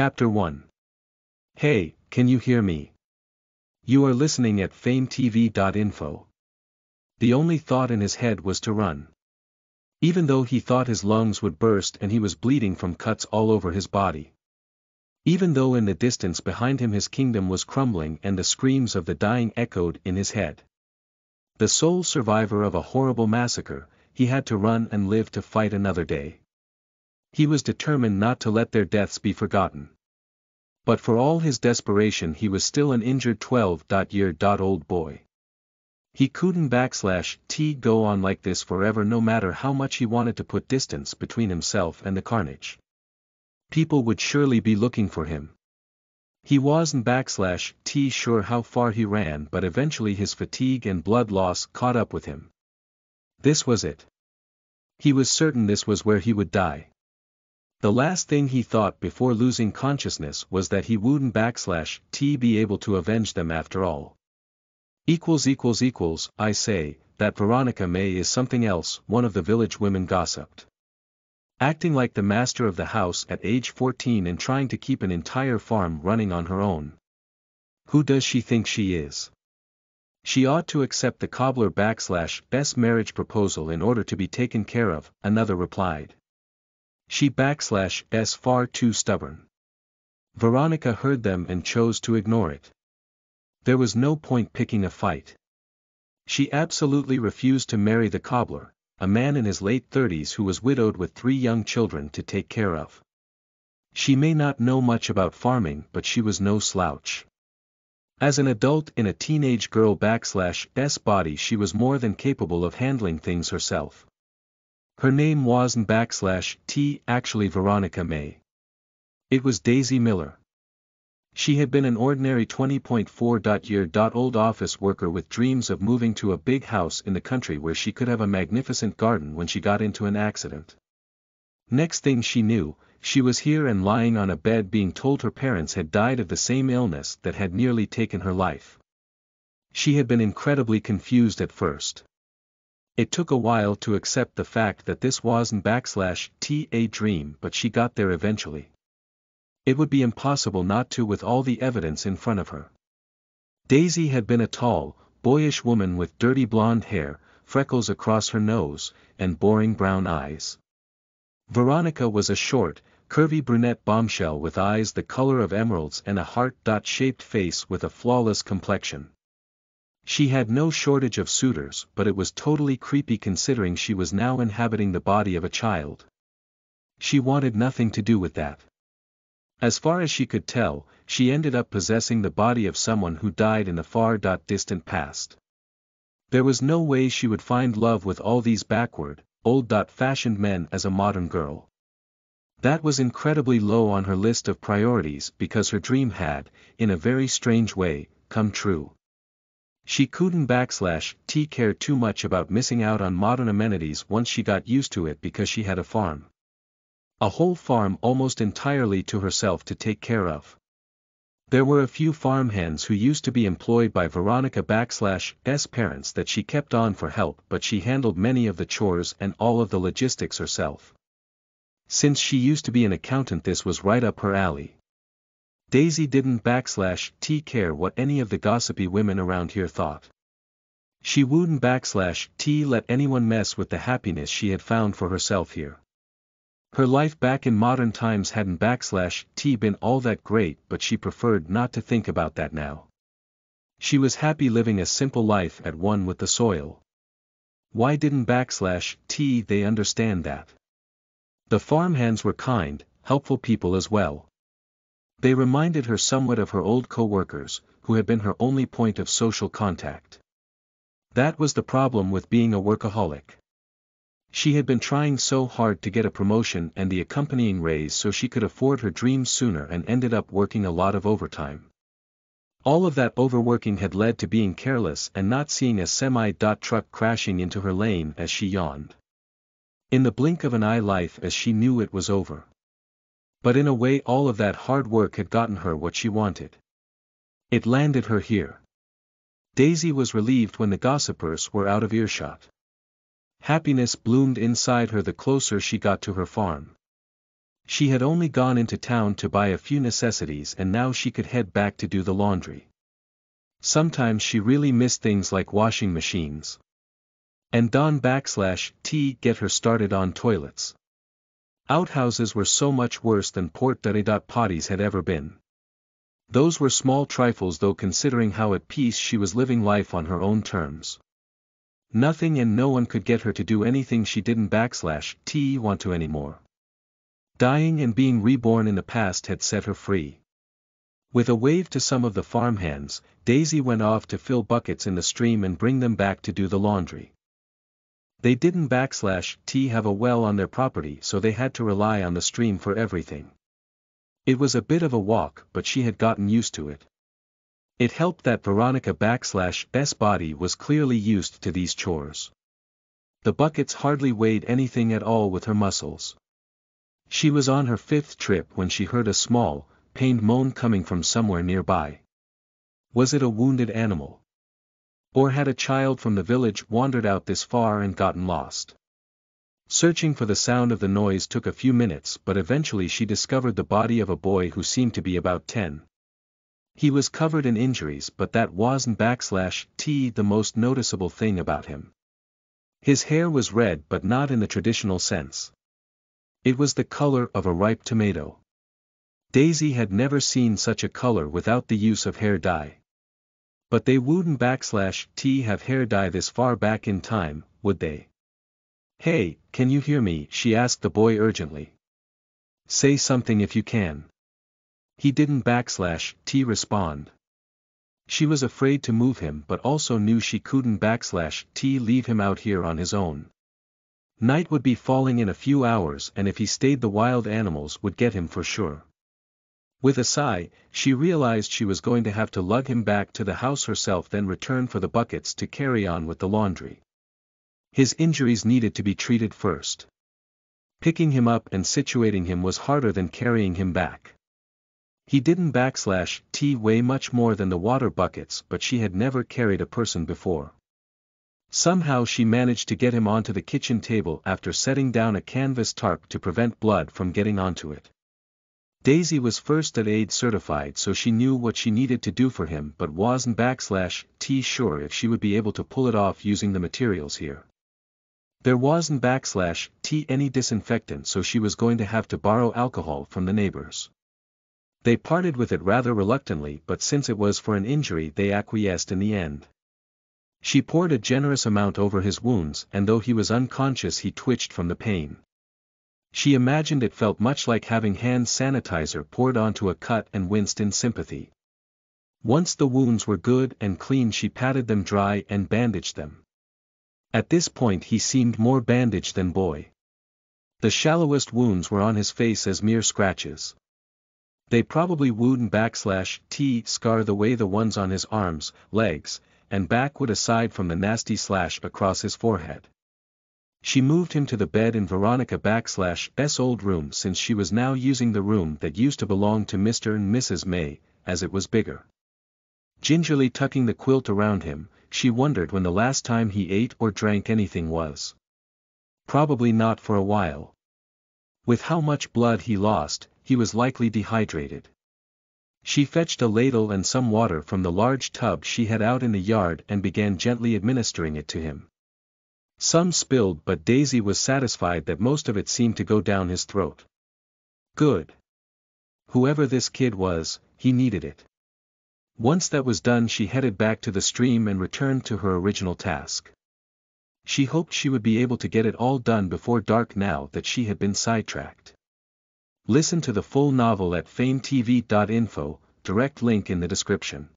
Chapter 1. Hey, can you hear me? You are listening at FameTV.info. The only thought in his head was to run. Even though he thought his lungs would burst and he was bleeding from cuts all over his body. Even though in the distance behind him his kingdom was crumbling and the screams of the dying echoed in his head. The sole survivor of a horrible massacre, he had to run and live to fight another day. He was determined not to let their deaths be forgotten. But for all his desperation he was still an injured 12-year-old boy. He couldn't go on like this forever no matter how much he wanted to put distance between himself and the carnage. People would surely be looking for him. He wasn't sure how far he ran, but eventually his fatigue and blood loss caught up with him. This was it. He was certain this was where he would die. The last thing he thought before losing consciousness was that he wouldn't be able to avenge them after all. I say, that Veronica May is something else, one of the village women gossiped. Acting like the master of the house at age 14 and trying to keep an entire farm running on her own. Who does she think she is? She ought to accept the cobbler best marriage proposal in order to be taken care of, another replied. She s far too stubborn. Veronica heard them and chose to ignore it. There was no point picking a fight. She absolutely refused to marry the cobbler, a man in his late 30s who was widowed with 3 young children to take care of. She may not know much about farming, but she was no slouch. As an adult in a teenage girl s body, she was more than capable of handling things herself. Her name wasn't actually Veronica May. It was Daisy Miller. She had been an ordinary 20-year-old office worker with dreams of moving to a big house in the country where she could have a magnificent garden when she got into an accident. Next thing she knew, she was here and lying on a bed being told her parents had died of the same illness that had nearly taken her life. She had been incredibly confused at first. It took a while to accept the fact that this wasn't a dream, but she got there eventually. It would be impossible not to with all the evidence in front of her. Daisy had been a tall, boyish woman with dirty blonde hair, freckles across her nose, and boring brown eyes. Veronica was a short, curvy brunette bombshell with eyes the color of emeralds and a heart-shaped face with a flawless complexion. She had no shortage of suitors, but it was totally creepy considering she was now inhabiting the body of a child. She wanted nothing to do with that. As far as she could tell, she ended up possessing the body of someone who died in the far-distant past. There was no way she would find love with all these backward, old-fashioned men as a modern girl. That was incredibly low on her list of priorities because her dream had, in a very strange way, come true. She couldn't care too much about missing out on modern amenities once she got used to it because she had a farm. A whole farm almost entirely to herself to take care of. There were a few farmhands who used to be employed by Veronica s parents that she kept on for help, but she handled many of the chores and all of the logistics herself. Since she used to be an accountant, this was right up her alley. Daisy didn't care what any of the gossipy women around here thought. She wouldn't let anyone mess with the happiness she had found for herself here. Her life back in modern times hadn't been all that great, but she preferred not to think about that now. She was happy living a simple life at one with the soil. Why didn't they understand that? The farmhands were kind, helpful people as well. They reminded her somewhat of her old co-workers, who had been her only point of social contact. That was the problem with being a workaholic. She had been trying so hard to get a promotion and the accompanying raise so she could afford her dreams sooner and ended up working a lot of overtime. All of that overworking had led to being careless and not seeing a semi-truck crashing into her lane as she yawned. In the blink of an eye, life as she knew it was over. But in a way, all of that hard work had gotten her what she wanted. It landed her here. Daisy was relieved when the gossipers were out of earshot. Happiness bloomed inside her the closer she got to her farm. She had only gone into town to buy a few necessities and now she could head back to do the laundry. Sometimes she really missed things like washing machines. And Don/T get her started on toilets. Outhouses were so much worse than potties had ever been. Those were small trifles though considering how at peace she was living life on her own terms. Nothing and no one could get her to do anything she didn't/T want to anymore. Dying and being reborn in the past had set her free. With a wave to some of the farmhands, Daisy went off to fill buckets in the stream and bring them back to do the laundry. They didn't/T have a well on their property so they had to rely on the stream for everything. It was a bit of a walk but she had gotten used to it. It helped that Veronica/'s body was clearly used to these chores. The buckets hardly weighed anything at all with her muscles. She was on her 5th trip when she heard a small, pained moan coming from somewhere nearby. Was it a wounded animal? Or had a child from the village wandered out this far and gotten lost? Searching for the sound of the noise took a few minutes but eventually she discovered the body of a boy who seemed to be about 10. He was covered in injuries but that wasn't/T the most noticeable thing about him. His hair was red but not in the traditional sense. It was the color of a ripe tomato. Daisy had never seen such a color without the use of hair dye. But they wouldn't/T have hair dye this far back in time, would they? "Hey, can you hear me?" she asked the boy urgently. "Say something if you can." He didn't/T respond. She was afraid to move him but also knew she couldn't/T leave him out here on his own. Night would be falling in a few hours and if he stayed the wild animals would get him for sure. With a sigh, she realized she was going to have to lug him back to the house herself then return for the buckets to carry on with the laundry. His injuries needed to be treated first. Picking him up and situating him was harder than carrying him back. He didn't/T weigh much more than the water buckets but she had never carried a person before. Somehow she managed to get him onto the kitchen table after setting down a canvas tarp to prevent blood from getting onto it. Daisy was first aid certified so she knew what she needed to do for him but wasn't/T sure if she would be able to pull it off using the materials here. There wasn't/T any disinfectant so she was going to have to borrow alcohol from the neighbors. They parted with it rather reluctantly but since it was for an injury they acquiesced in the end. She poured a generous amount over his wounds and though he was unconscious he twitched from the pain. She imagined it felt much like having hand sanitizer poured onto a cut and winced in sympathy. Once the wounds were good and clean she patted them dry and bandaged them. At this point he seemed more bandaged than boy. The shallowest wounds were on his face as mere scratches. They probably wouldn't/T scar the way the ones on his arms, legs, and back would aside from the nasty slash across his forehead. She moved him to the bed in Veronica/'s old room since she was now using the room that used to belong to Mr. and Mrs. May, as it was bigger. Gingerly tucking the quilt around him, she wondered when the last time he ate or drank anything was. Probably not for a while. With how much blood he lost, he was likely dehydrated. She fetched a ladle and some water from the large tub she had out in the yard and began gently administering it to him. Some spilled but Daisy was satisfied that most of it seemed to go down his throat. Good. Whoever this kid was, he needed it. Once that was done she headed back to the stream and returned to her original task. She hoped she would be able to get it all done before dark now that she had been sidetracked. Listen to the full novel at FameTV.info, direct link in the description.